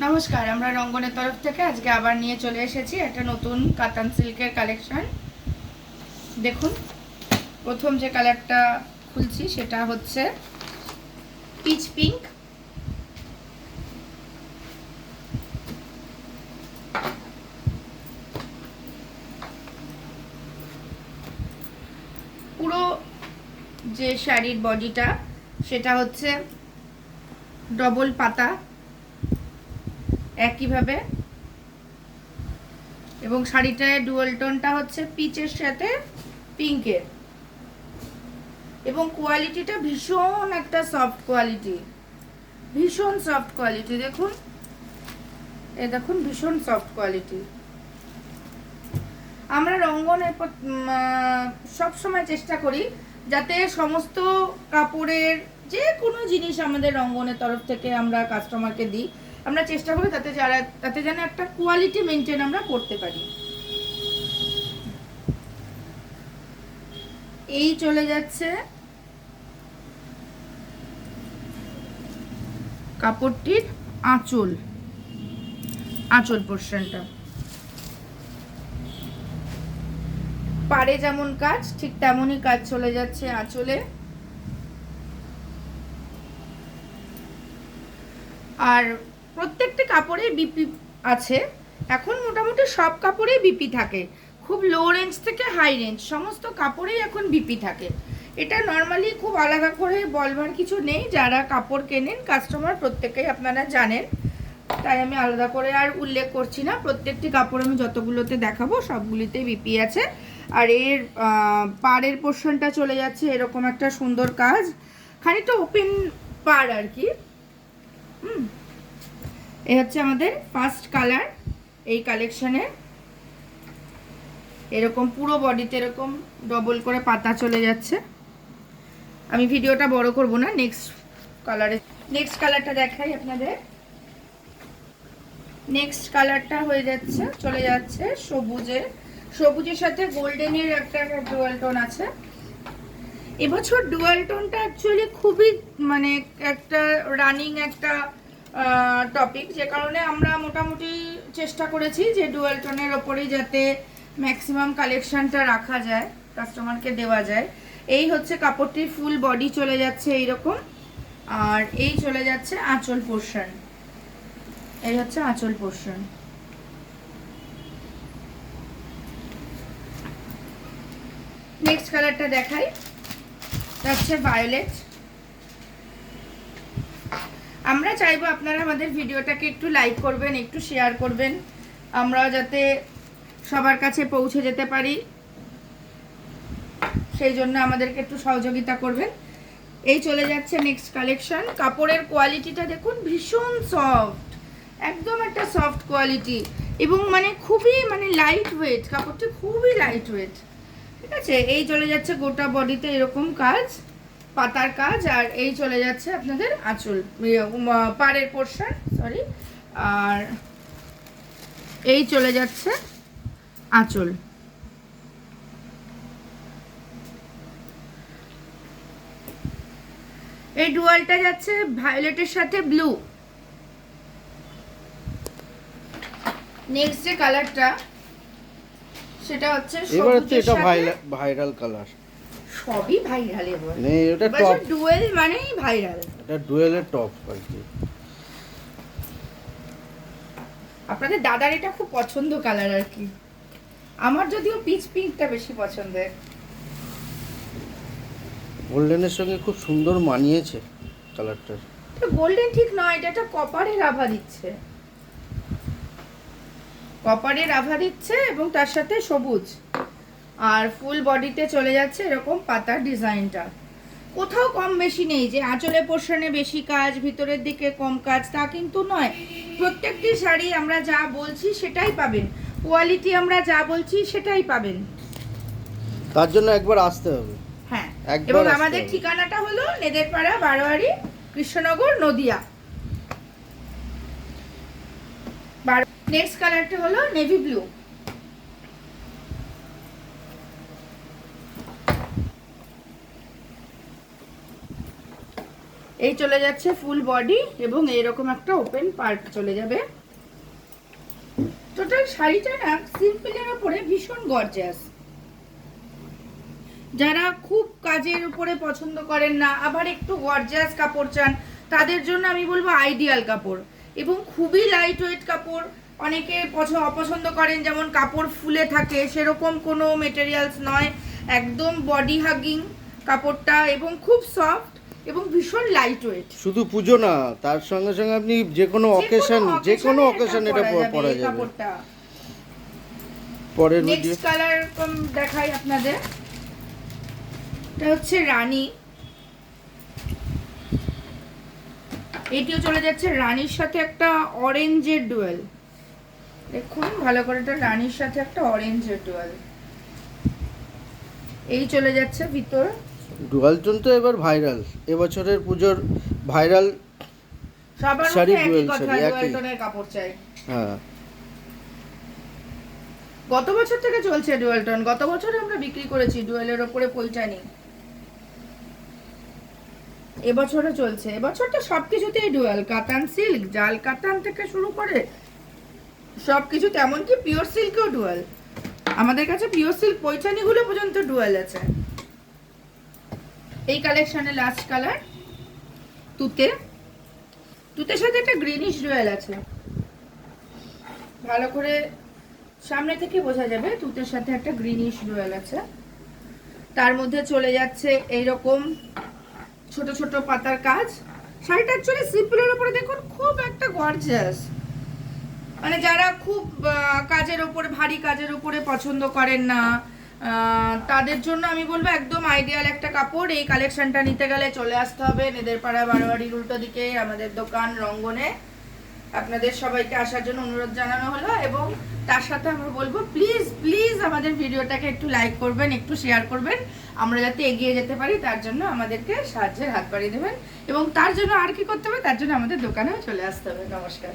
নমস্কার, আমরা রঙ্গনের তরফ থেকে আজকে আবার নিয়ে চলে এসেছি একটা নতুন কাতান সিল্কের কালেকশন। দেখুন, প্রথম যে কালারটা খুলছি সেটা হচ্ছে পিচ পিঙ্ক। পুরো যে শাড়ির বডিটা সেটা হচ্ছে ডবল পাতা একইভাবে, এবং শাড়িটায় ডুয়াল টোনটা হচ্ছে পিচের সাথে পিঙ্কের, এবং কোয়ালিটিটা ভীষণ একটা সফট কোয়ালিটি, ভীষণ সফট কোয়ালিটি। দেখুন, দেখুন ভীষণ সফট কোয়ালিটি। আমরা রঙ্গনে সব সময় চেষ্টা করি যাতে সমস্ত কাপড়ের যে কোনো জিনিস আমাদের রঙ্গনের তরফ থেকে আমরা কাস্টমারকে দিই, আমরা চেষ্টা করি তাতে যেন একটা কোয়ালিটি মেনটেন আমরা করতে পারি। এই চলে যাচ্ছে কাপড়টির আঁচল পোর্শনটা। পাড়ে যেমন কাজ ঠিক তেমনই কাজ চলে যাচ্ছে আঁচলে। আর প্রত্যেকটা কাপড়ে বিপি আছে। এখন মোটামুটি সব কাপড়েই বিপি থাকে, খুব লো রেঞ্জ থেকে হাই রেঞ্জ সমস্ত কাপড়েই এখন বিপি থাকে। এটা নর্মালি খুব আলাদা করে বলবার কিছু নেই, যারা কাপড় কেনেন কাস্টমার প্রত্যেকেই আপনারা জানেন, তাই আমি আলাদা করে আর উল্লেখ করছি না। প্রত্যেকটি কাপড় আমি যতগুলোতে দেখাবো সবগুলিতেই বিপি আছে। আর এর পাড়ের পোর্শনটা চলে যাচ্ছে এরকম একটা সুন্দর কাজ, খানিকটা ওপেন পাড় আর কি। এই হচ্ছে আমাদের ফার্স্ট কালার এই কালেকশনের। এরকম পুরো বডিতে এরকম ডবল করে পাতা চলে যাচ্ছে। আমি ভিডিওটা বড় করব না, নেক্সট কালারটা দেখাই আপনাদের। নেক্সট কালারটা চলে যাচ্ছে সবুজের সাথে গোল্ডেনের একটা ডুয়াল টোন আছে। এবছর ডুয়াল টোনটা অ্যাকচুয়ালি খুবই মানে একটা রানিং একটা টপিক, যে কারণে আমরা মোটামুটি চেষ্টা করেছি যে ডুয়াল টোনের ওপরেই যাতে ম্যাক্সিমাম কালেকশনটা রাখা যায়, কাস্টমারকে দেওয়া যায়। এই হচ্ছে কাপড়টির ফুল বডি চলে যাচ্ছে এইরকম, আর এই চলে যাচ্ছে আঁচল পোর্শন। এই হচ্ছে আঁচল পোর্শন। নেক্সট কালারটা দেখাই, হচ্ছে ভায়োলেট। আমরা চাইবো আপনারা আমাদের ভিডিওটাকে একটু লাইক করবেন, একটু শেয়ার করবেন, আমরা যাতে সবার কাছে পৌঁছে যেতে পারি, সেই জন্য আমাদেরকে একটু সহযোগিতা করবেন। এই চলে যাচ্ছে নেক্সট কালেকশন। কাপড়ের কোয়ালিটিটা দেখুন, ভীষণ সফট, একদম একটা সফট কোয়ালিটি, এবং মানে খুবই মানে লাইট ওয়েট, কাপড়টি খুবই লাইট ওয়েট। ঠিক আছে, এই চলে যাচ্ছে গোটা বডিতে এরকম কাজ, পাতার কাজ। আর এই চলে যাচ্ছে আপনাদের আঁচল পাড়ের পোর্শন, সরি, আর এই চলে যাচ্ছে আঁচল। এই ডুয়ালটা যাচ্ছে ভায়োলেটের সাথে ব্লু। নেক্সট যে কালারটা সেটা হচ্ছে সবুজের সাথে, ভাইরাল কালার, সবই ভাইরাল এবার, এটা টপ ডুয়েল মানেই ভাইরাল, এটা ডুয়েলের টপ আর কি। আপনাদের দাদার এটা খুব পছন্দ কালার আর কি। আমার যদিও পিচ পিঙ্কটা বেশি পছন্দের। গোল্ডেনের সঙ্গে খুব সুন্দর মানিয়েছে কালারটা। গোল্ডেন ঠিক নয়, এটা একটা কপারের আভা দিচ্ছে, কপারের আভা দিচ্ছে, এবং তার সাথে সবুজ। আর ফুল বডিতে চলে যাচ্ছে এরকম পাতার ডিজাইনটা। কোথাও কম বেশি নেই যে আঁচলের পোর্শনে বেশি কাজ, ভিতরের দিকে কম কাজ, তা কিন্তু নয়। প্রত্যেকটি শাড়ি আমরা যা বলছি সেটাই পাবেন, কোয়ালিটি আমরা যা বলছি সেটাই পাবেন। তার জন্য একবার আসতে হবে। হ্যাঁ, এবং আমাদের ঠিকানাটা হলো নেদেরপাড়া, বারোয়ারি, কৃষ্ণনগর, নদিয়া। নেক্সট কালারটা হলো নেভি ব্লু। এই চলে যাচ্ছে ফুল বডি এবং এরকম একটা ওপেন পার্ট চলে যাবে। টোটাল শাড়িটা না সিম্পলের উপরে ভীষণ গর্জিয়াস। যারা খুব কাজের উপরে পছন্দ করেন না, আবার একটু গর্জিয়াস কাপড় চান, তাদের জন্য আমি বলবো আইডিয়াল কাপড়। এবং খুবই লাইট ওয়েট কাপড়। অনেকে অপছন্দ করেন যেমন কাপড় ফুলে থাকে, সেরকম কোনো মেটেরিয়ালস নয়, একদম বডি হাগিং কাপড়টা এবং খুব সফট এবং ভীষণ লাইট ওয়েট। শুধু পুজো না, তার সঙ্গে সঙ্গে আপনি যে কোনো অকেশন এটা পরা যাবে। কাপড়টা পরের ভিডিও নেক্সট কালার দেখাই আপনাদের। এটা হচ্ছে রানী। এটিও চলে যাচ্ছে রানীর সাথে একটা অরেঞ্জের ডুয়েল। দেখুন ভালো করে, এটা রানীর সাথে একটা অরেঞ্জের ডুয়েল। এই চলে যাচ্ছে ভিতর। ডুয়াল টোন তো এবার ভাইরাল, এবছরের পুজোর ভাইরাল সবার শাড়ি মধ্যে একই ডুয়েল কথা, শাড়ি, ডুয়েল একই। টোনের কাপড় চাই। হ্যাঁ, গত বছর থেকে চলছে ডুয়েল টোন। গত বছর আমরা বিক্রি করেছি ডুয়েলের ওপরে পৈঠানি। এবছরও চলছে। এবছর তো সবকিছুতেই ডুয়েল, কাতান সিল্ক, জাল কাতান থেকে শুরু করে সবকিছু, তেমন কি পিওর সিল্কেও ডুয়েল। আমাদের কাছে পিওর সিল্ক পৈঠানিগুলো পর্যন্ত ডুয়েল আছে। এই কালেকশনে লাস্ট কালার তুতে। তুতের সাথে একটা গ্রিনিশ ডুয়েল আছে, ভালো করে সামনে থেকে বোঝা যাবে তুতের সাথে একটা গ্রিনিশ ডুয়েল আছে। তার মধ্যে চলে যাচ্ছে এইরকম ছোট ছোট পাতার কাজ। শাড়িটা অ্যাকচুয়ালি সিম্পলের উপরে দেখুন খুব একটা গর্জিয়াস। মানে যারা খুব কাজের উপরে, ভারী কাজের উপরে পছন্দ করেন না, তাদের জন্য আমি বলবো একদম আইডিয়াল একটা কাপড়। এই কালেকশনটা নিতে গেলে চলে আসতে হবে নেদেরপাড়া বারোয়ারির উল্টো দিকে আমাদের দোকান রঙ্গনে। আপনাদের সবাইকে আসার জন্য অনুরোধ জানানো হলো। এবং তার সাথে আমরা বলবো প্লিজ প্লিজ আমাদের ভিডিওটাকে একটু লাইক করবেন, একটু শেয়ার করবেন, আমরা যাতে এগিয়ে যেতে পারি তার জন্য আমাদেরকে সাহায্যের হাত বাড়িয়ে দেবেন। এবং তার জন্য আর কি করতে হবে, তার জন্য আমাদের দোকানেও চলে আসতে হবে। নমস্কার।